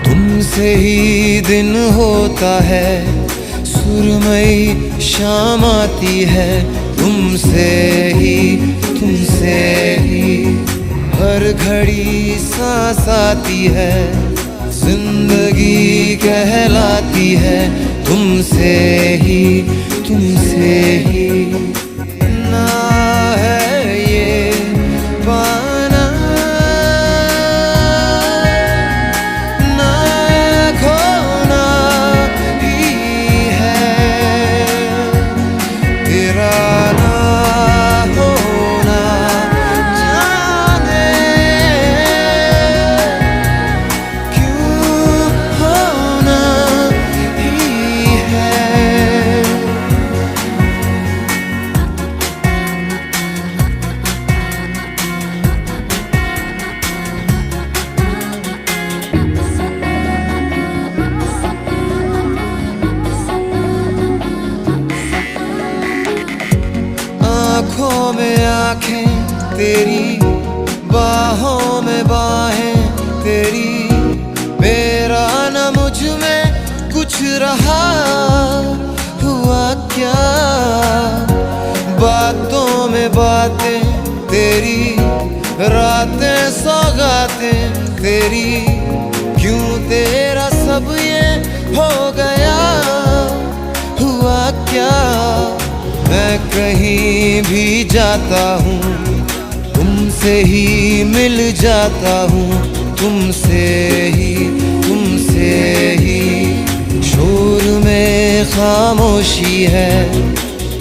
तुमसे ही दिन होता है, सुरमई शाम आती है, तुमसे ही हर घड़ी सांस आती है, जिंदगी कहलाती है, तुमसे ही ना है ये पाना ना खोना ही है, तेरा ना होना जाने क्यों होना ही है। आँखों में आँखें तेरी, बाहों में बाहें तेरी, मेरा न मुझ में कुछ रहा हुआ क्या, बातों में बातें तेरी, रातें सौगातें तेरी, क्यों तेरा सब ये हो गया हुआ क्या। मैं कहीं भी जाता हूँ, तुमसे ही मिल जाता हूँ, तुमसे ही शोर में खामोशी है,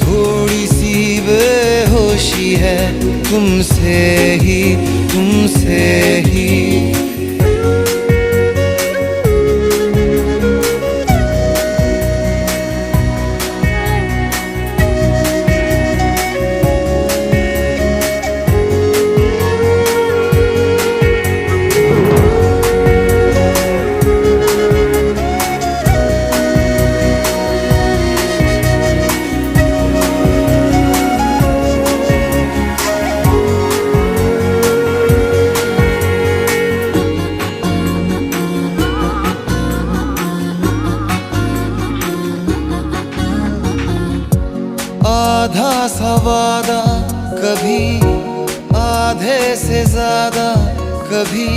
थोड़ी सी बेहोशी है, तुमसे ही आधा सा वादा कभी, आधे से ज्यादा कभी,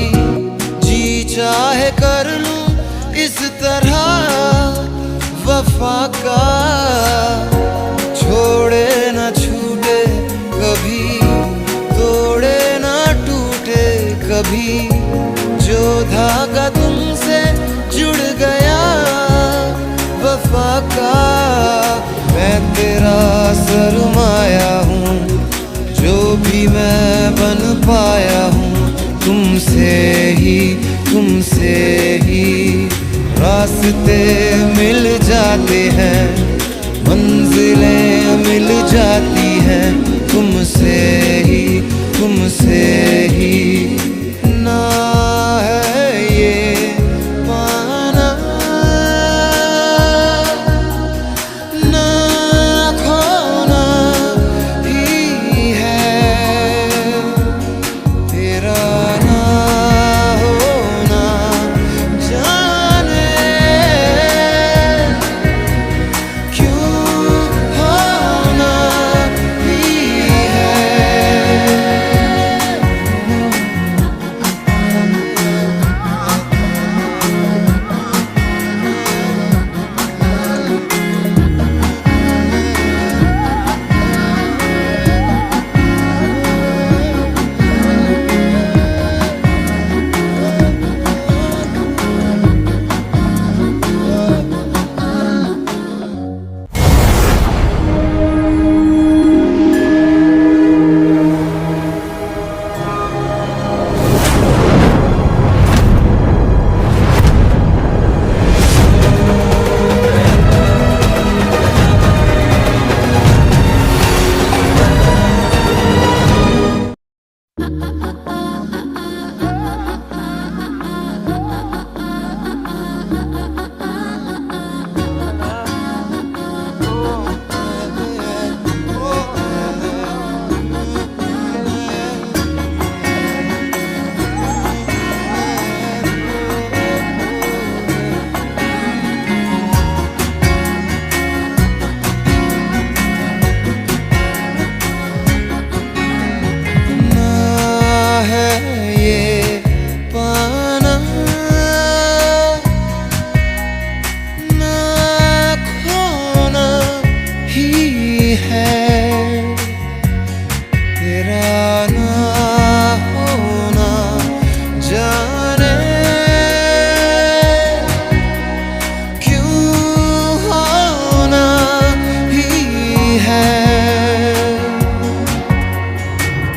जी चाहे कर लूं इस तरह वफा का, छोड़े न छूटे कभी, तोड़े न टूटे कभी, जो धागा तुमसे जुड़ गया वफा का, मैं तेरा सरमाया हूँ, जो भी मैं बन पाया हूँ, तुमसे ही रास्ते मिल जाते हैं, मंजिलें मिल जाती हैं, तुमसे ही ना है ये पाना ना खोना ही है, तेरा ना होना जाने क्यों होना ही है।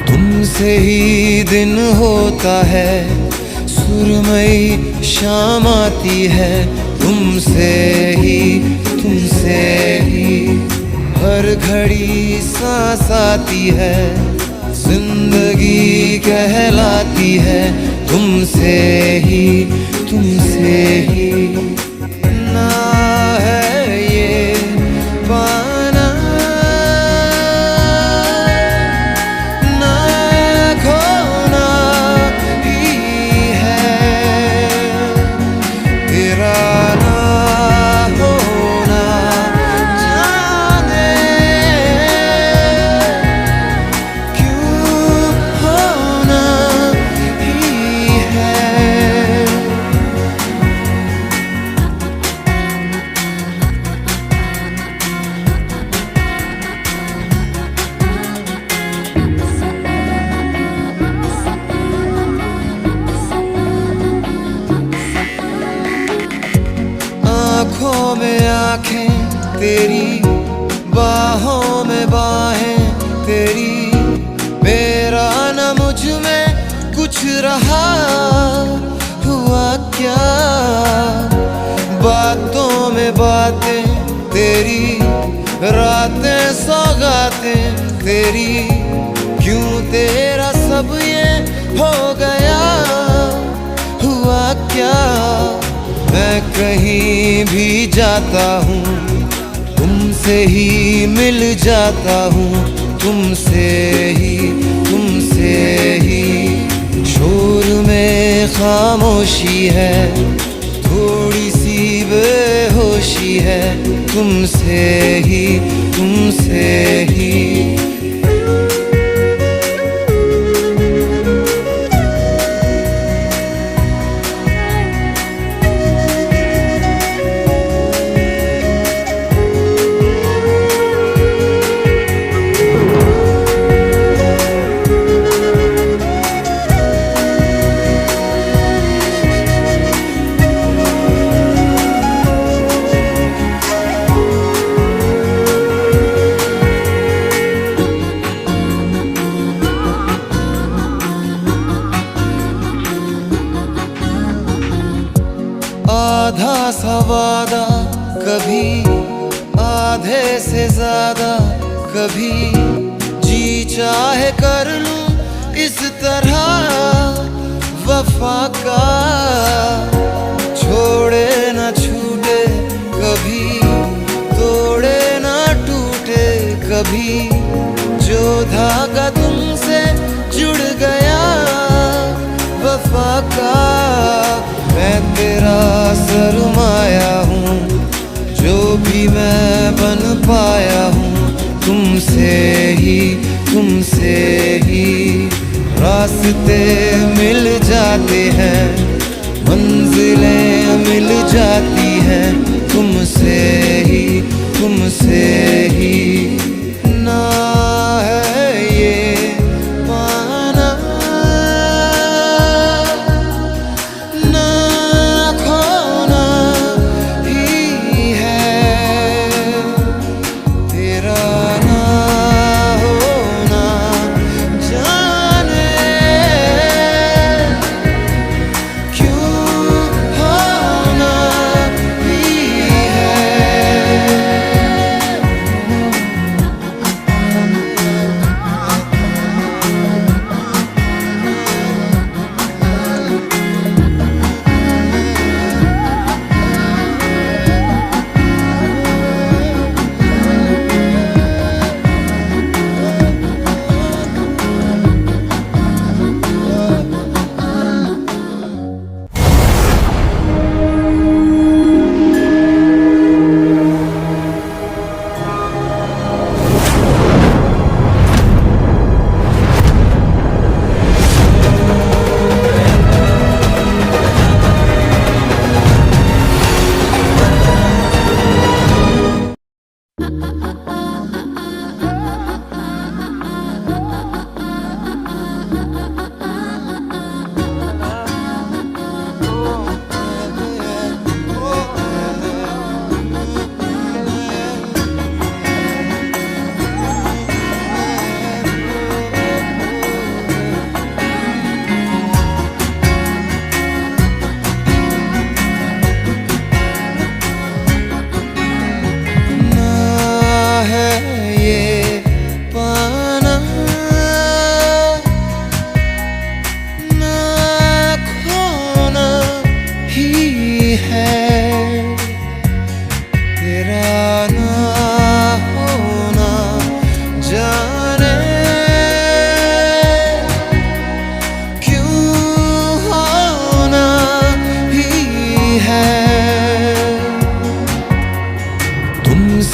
तुमसे ही दिन होता है, सुरमई शाम आती है, तुमसे ही हर घड़ी सांस आती है, जिंदगी कहलाती है, तुमसे ही ना है ये पाना ना खोना ही है, तेरा ना होना जाने क्यों होना ही है। आँखों में आँखें तेरी, बाहों में बाहें तेरी, मेरा न मुझ में कुछ रहा हुआ क्या, बातों में बातें तेरी, रातें सौगातें तेरी, क्यों तेरा सब ये हो गया हुआ क्या। मैं कहीं भी जाता हूँ, तुमसे ही मिल जाता हूँ, तुमसे ही शोर में खामोशी है, थोड़ी सी बेहोशी है, तुमसे ही आधा सा वादा कभी, आधे से ज्यादा कभी, जी चाहे कर लूं इस तरह वफा का, छोड़े न छूटे कभी, तोड़े न टूटे कभी, जो धागा तुमसे जुड़ गया वफा का, मैं तेरा सरमाया हूँ, जो भी मैं बन पाया हूँ, तुमसे ही रास्ते मिल जाते हैं, मंजिलें मिल जाती हैं, तुमसे ही ना है ये पाना ना खोना ही है, तेरा ना होना जाने क्यों होना ही है।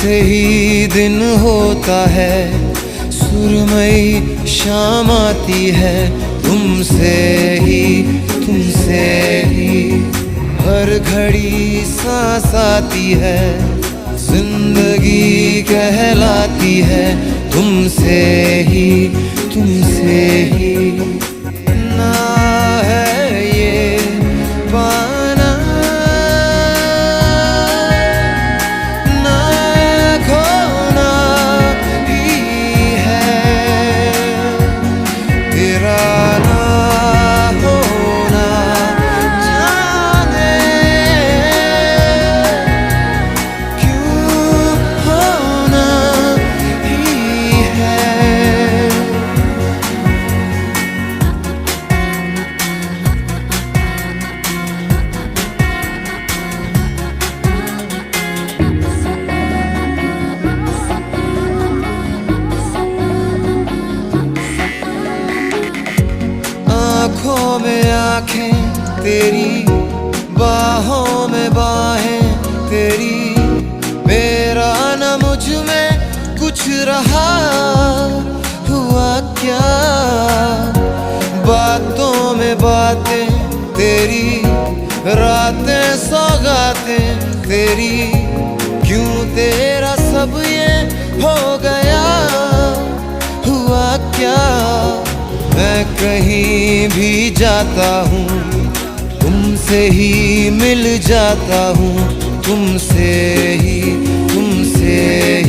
तुमसे ही दिन होता है, सुरमई शाम आती है, तुमसे ही हर घड़ी सांस आती है, जिंदगी कहलाती है, तुमसे ही ना है ये पाना ना खोना ही है, तेरा ना होना जाने क्यों होना ही है। आँखों में आँखें तेरी, बाहों में बाहें तेरी, मेरा न मुझ में कुछ रहा हुआ क्या, बातों में बातें तेरी, रातें सौगातें तेरी, क्यों तेरा सब ये हो गया हुआ क्या। मैं कहीं भी जाता हूँ, तुमसे ही मिल जाता हूँ, तुमसे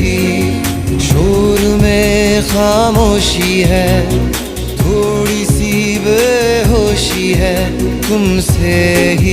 ही शोर में खामोशी है, थोड़ी सी बेहोशी है, तुमसे ही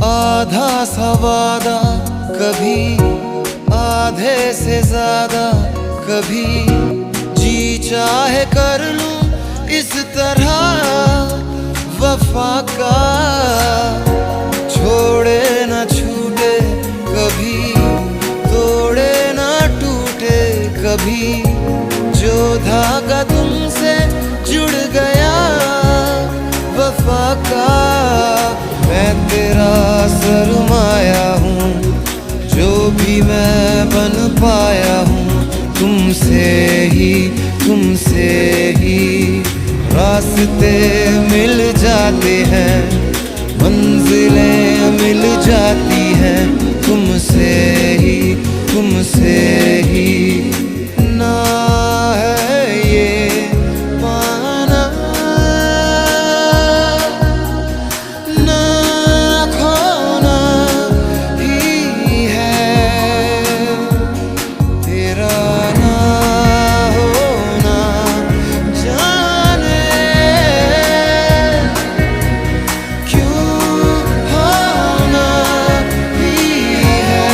आधा सा वादा कभी, आधे से ज्यादा कभी, जी चाहे कर लूं इस तरह वफा का, छोड़े न छूटे कभी, तोड़े न टूटे कभी, जो धागा तुमसे जुड़ गया वफा का, मैं तेरा सरमाया हूँ, जो भी मैं बन पाया हूँ, तुमसे ही रास्ते मिल जाते हैं, मंजिलें मिल जाती हैं, तुमसे ही ना है ये पाना ना खोना ही है, तेरा ना होना जाने क्यों होना ही है।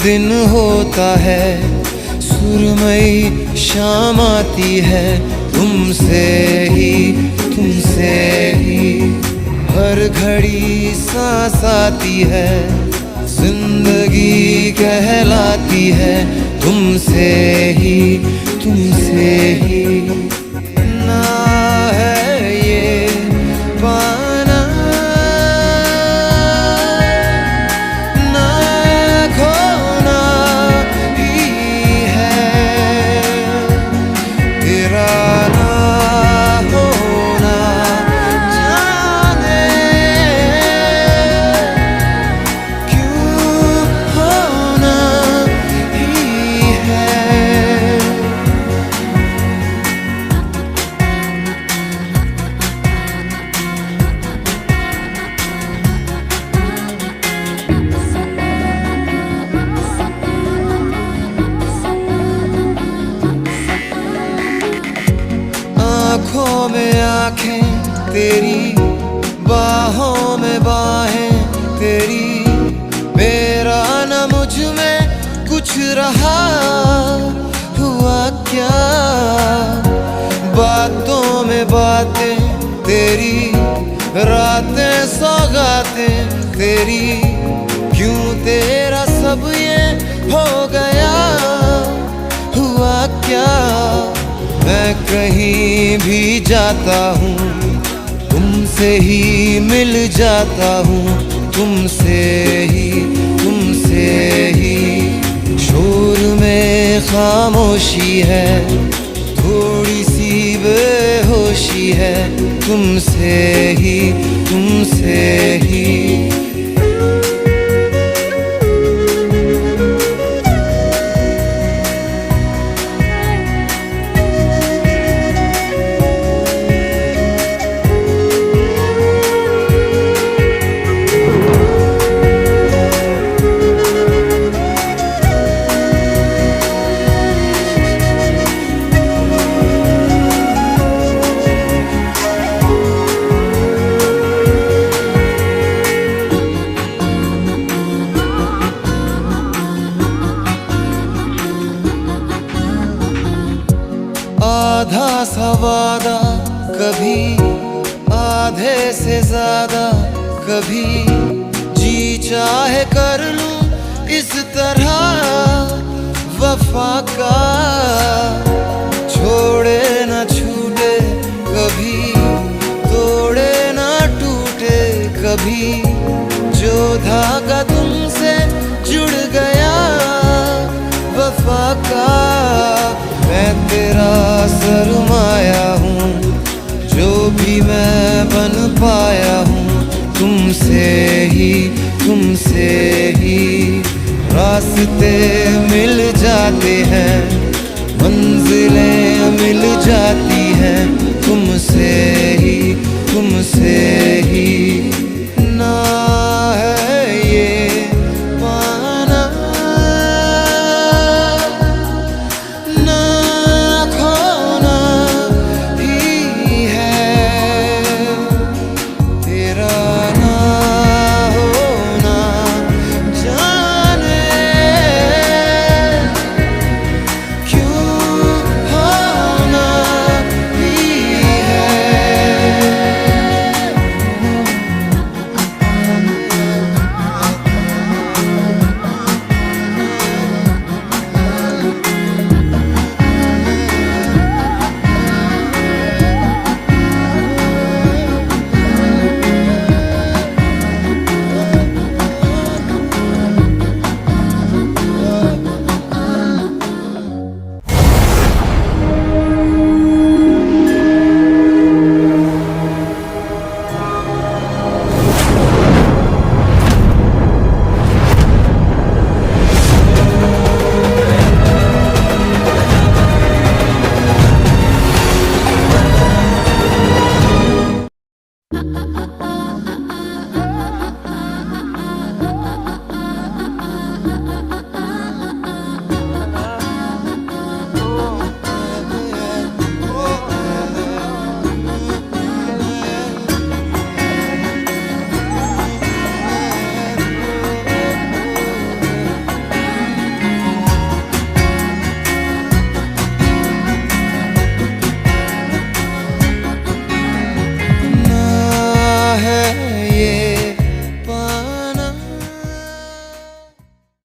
दिन होता है, सुरमई शाम आती है, तुमसे ही हर घड़ी सांस आती है, जिंदगी कहलाती है, तुमसे ही ना है ये पाना ना खोना ही है, तेरा ना होना जाने क्यों होना ही है। आँखों में आँखें तेरी, बाहों में बाहें तेरी, मेरा न मुझ में कुछ रहा हुआ क्या, बातों में बातें तेरी, रातें सौगातें तेरी, क्यों तेरा सब ये हो गया हुआ क्या। मैं कहीं भी जाता हूँ, तुमसे ही मिल जाता हूँ, तुमसे ही शोर में खामोशी है, थोड़ी सी बेहोशी है, तुमसे ही आधा सा वादा कभी, आधे से ज्यादा कभी, जी चाहे कर लूं इस तरह वफा का, छोड़े न छूटे कभी, तोड़े न टूटे कभी, जो धागा तुमसे जुड़ गया वफा का, मैं तेरा सरमाया हूँ, जो भी मैं बन पाया हूँ, तुमसे ही रास्ते मिल जाते हैं, मंजिलें मिल जाती हैं, तुमसे ही